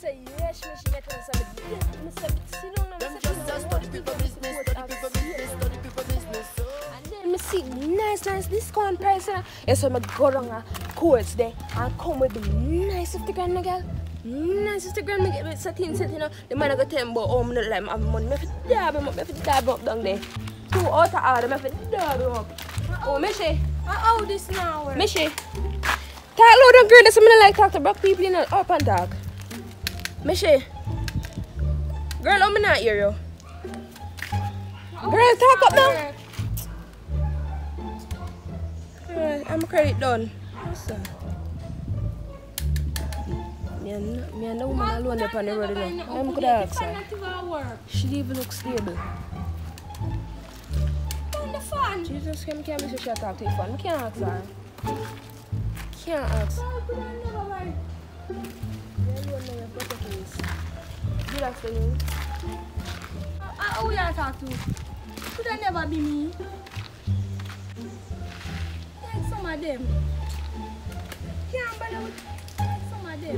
say, yes, she met us. Them just study people business, study people business. And then me see nice discount price. Yes, so I go down a course there and come with the nicest grand, girl. Nicest grand, me get setting, you know. The man I go tell me about how me not like my money. Me have to dab up down there. 2 out of order, me have to dab up. Oh, Mishy. How this now? Mishy. Talk loud and girl, that's something I like talk to black people, you know, up and talk. Mishy. Girl, I'm not hear you. Girl, talk up now. Girl, I'm credit done. What's that? Me and the woman alone up on the road, you know. I'm good at her. She even looks stable. On the phone. Jesus, can't make sure she talk to your phone. I can't ask her. Can't ask. Good afternoon. Who you talk to? Could I never be me? Like some of them. Can't bother with some of them.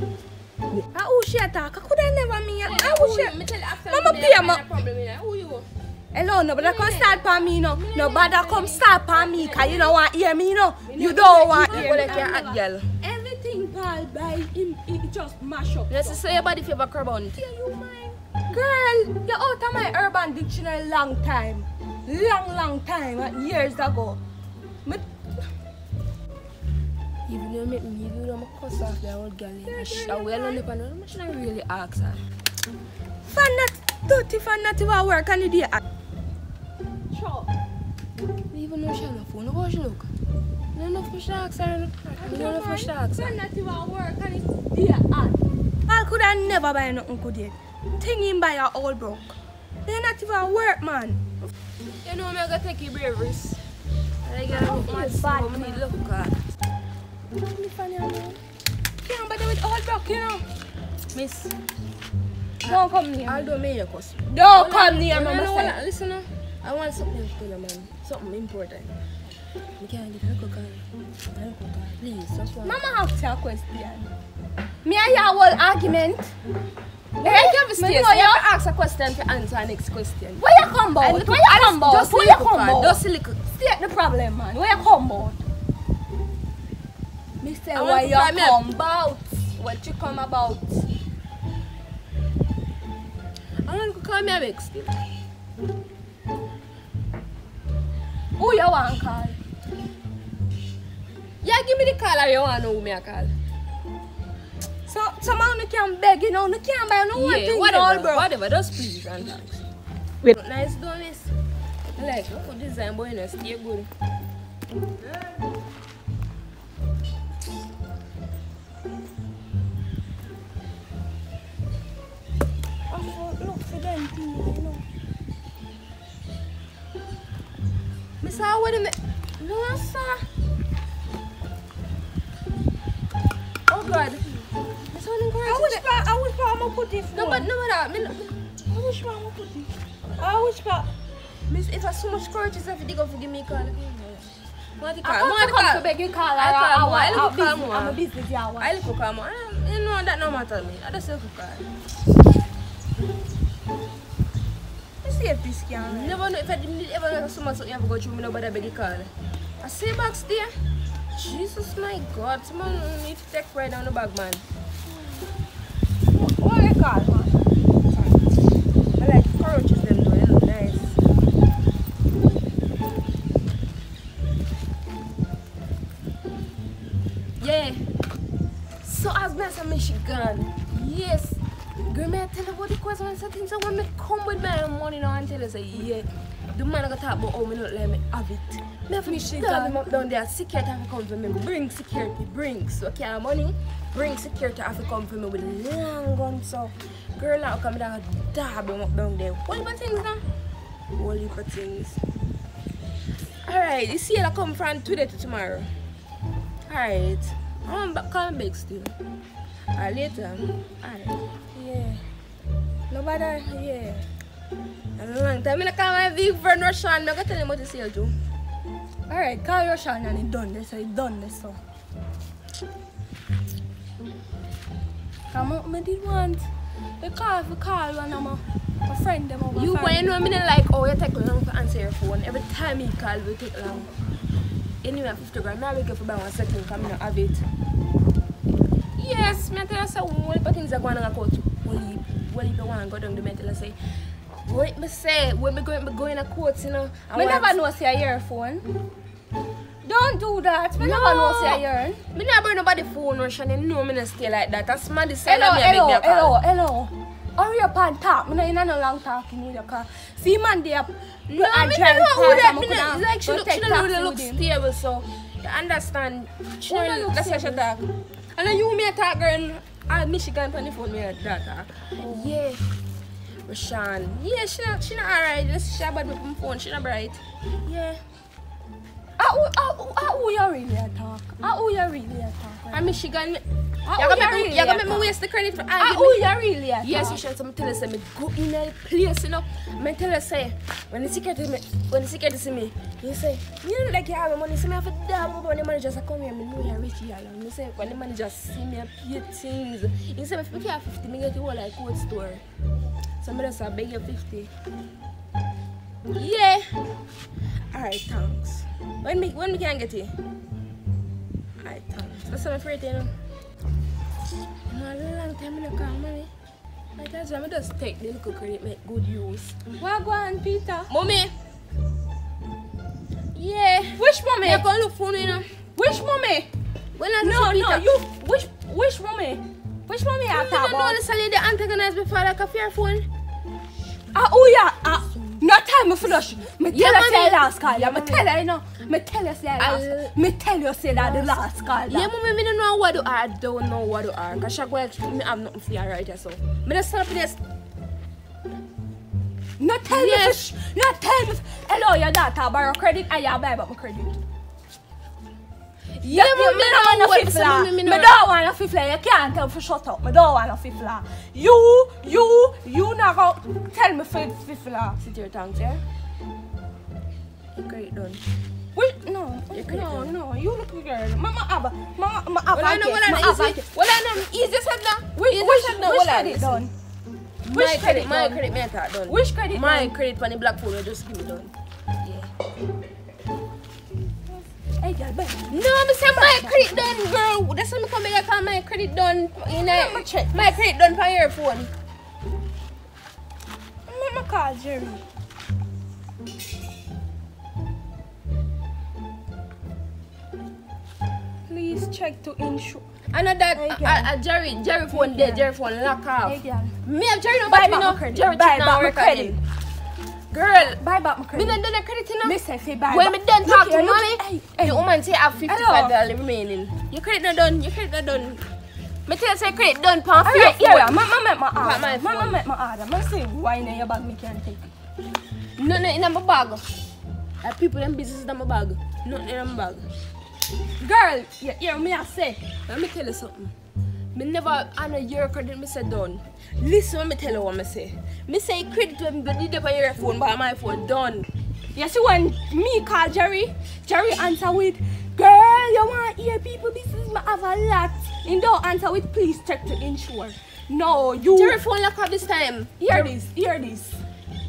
Who she talk? Could I never me? Who she? Mama pay me. Who you? Hello, nobody come start for me, no. Nobody come start for me, cause you don't want to hear me, no. You don't want to hear me. Girl. Everything Paul buy him, it just mash up. Let's say your body favor curb on it. Yeah, you mind? Girl, you're out of my urban dictionary long time. Long time, years ago. Even though make me, even though I'm cuss off the old girl, I will on the panel, I'm not really ask her. Fan not dirty, fan not even work on the day. Sure. Even though she's on the phone, how she look? I don't know if she ask her. I don't know if she ask her. Fan not even work on the day. I could have never buy nothing good yet. Thing him buy a old broke. They not even work, man. You know, I'm going to take your braveries. I got to look my bad. I need to look at. Can't bother with old broke, you know. Miss, don't come near. I'll do me, cause don't come near, mama. Listen, I want something to tell you, man. Something important. You can't get a cooker. Please, just one. Mama have to question. Me and your whole argument. Hey, you ask a question to answer next question. Where you come about? Where you come about? Where you come about? Just a little. State the problem, man. Where you come about? Me say where you come about. What you come about? I want to call me a big still. Who you want to call? Yeah, give me the call or you want to know who me I call. So man, you can't beg, you know, you can't buy no one thing, whatever, just please and thanks. Wait. Nice doing this. I like look at design, boy, you know, stay good. Look for them things, you know. Miss, how would it no, sir. Oh, God. I wish I'm gonna put it for. No, but that. I wish I'm gonna put it. I wish Miss, if I so much courage, if you dig up, give me a call. I come to beg you call. I'm a business, yeah. I'll cook her more. You know that no matter me. I just cook her. You see if this can. Never know if I didn't ever know so much you have to go through me, nobody beg you call. I say back there. Jesus, my God, someone need to take right down the bag, man. What do you call, man? I like courageous them though, they look nice. Yeah. So as me as a Michigan, yes. Girl, may I tell you what the question is something so when me come with my money now and tell you say, yeah. The man gonna talk about how me not let me have it. Me have to tell him up down there, security have to come for me. Bring security, bring. So okay, money, bring security have to come for me with long gun. So girl now come down dab him up down there. What about things now? Whole heap of things. Alright, you see I come from today to tomorrow. Alright. I'm call me back still. Alright, later. Alright. Yeah. Nobody, yeah. A long time. I call my big friend Roshan. I'm going to tell him what to say to. Alright, call Roshan and it's done this. So it's done this. So. I did want the call one of my friend them over. You but you know I mean like oh you take long to answer your phone. Every time you call will take long. Anyway, 50 grand, I wake up about 1 second because I don't have it. Yes, I tell you what things are going on go to. Well, if you want to go down the mental, I say, what me say, when me going to court, you know. I never know say a earphone. Don't do that. Me never know say a earphone. Me never bring nobody phone rush and you know me not stay like that. That's mad say that Hello. Hurry up and talk. Me no long talking either. Cause see man they up. No, I don't know like she don't look stable, so you understand. That's why she talk. And then you me talk girl. Michigan on the phone me that talk. Yeah. Rashan. Yeah, she not alright. Let's share about my phone. She not bright. Yeah. How you really talk? How you really talk? I'm Michigan. You're gonna make me waste the credit for how you really talk? Yes, you should tell us me go in a place, you know. I tell us say when the secret see me, you say, you know like you have money, so me have to double when the manager just come here, me know you're rich here. You say when the manager see me pay things. You say if you have 50, me get you all like cold store. So me just beg you 50. Yeah. Alright, thanks. When we can get it? Alright, thanks. That's what I'm afraid you know. No, a long time I don't call money. Like I said, I just take the little credit, make good use. What go on, Peter? Mommy! Yeah. Which mommy? You're going to look for me, you know. Which mommy? When I which mommy? Which mommy are you talking about? You don't know this lady antagonized before like a fair phone? No time me flush. Me tell her say last call. Me tell her you know. Me tell her say last. Me tell you say that the last call. Yeah, mommy, me don't know what to are. Don't know what to are. Cause she go me have nothing for you right here, so. Me just stop this. Not tell me. Not tell me. Hello, your daughter borrow credit and you buy back my credit. Yeah, me don't want to fifla. Me don't want to fifla. You can't tell for shut up. Me don't want to fifla. You not go tell me for fifla. Sit your tongue, yeah? Your credit done. Wait, no. You look girl. Mama Abba. Well, I know easy said now. Which credit done? My credit me attack done. Which credit? My credit for the black phone just give me done. Yeah. Hey girl, babe. No, I say my credit done, girl. That's why I come here call my credit done. My credit done for your phone. Mama call Jerry. Please check to insure. I know that Jerry phone there, Jerry phone lock off. Hey girl. Me have Jerry no buy back my credit. Jerry Buy now back my credit. Girl, buy back my credit. Me done a credit you know. Me say buy. When me done talk to mommy, hey. the woman say I have $55 remaining. Your credit not done. Me tell you say credit done pan for your phone. Yeah, Mama make my order. Me say why in your bag me can't take. Nothing in my bag. People them business in my bag. Nothing in my bag. Girl, you hear me I say. Let me tell you something. Me never honor your credit, me say done. Listen when me tell you what me say. Me say credit when me did on your phone, but my phone done. You see when me call Jerry answer with, girl, you want to hear people business, me have a lot. And don't answer with, please check to insure. No, you. Jerry phone lock up this time. Hear this.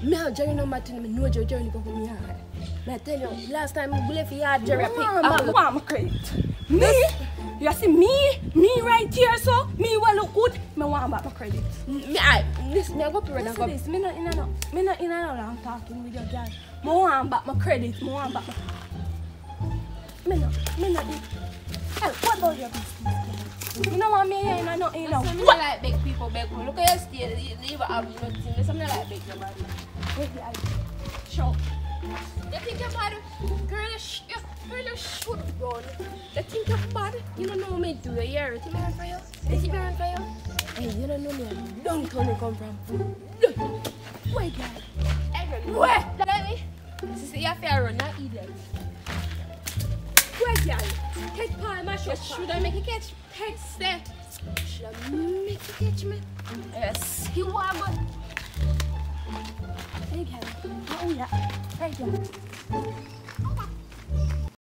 Me have Jerry number to me, no Jerry go for me hard. I tell you, last time we left you had Jerry pick up. I want my credit. Me? You see me right here, so me will look good. Me want back my credit. Listen, me go to red and go. Me not in a long talking with your girl. Me want back my credit. Me want back my. Me not. Hey, what about your business? You know what me here? You know. Some like big people beg. Look at your state. You even have nothing. Some like big nobody. Wait, show. You think you're bad? Girl, you should run. You think you're bad? You don't know me do you hear it? You run for you? Is it run for you? Hey, you don't know me. Don't tell me come from. Wait, girl. Where? Let me. See, you have to run, not idiot. Wait, girl. Take part of my shot. Should I make a catch? Take step. Should I make a catch, man? Yes. You are good. Hey, girl. Oh, yeah. Hey, girl.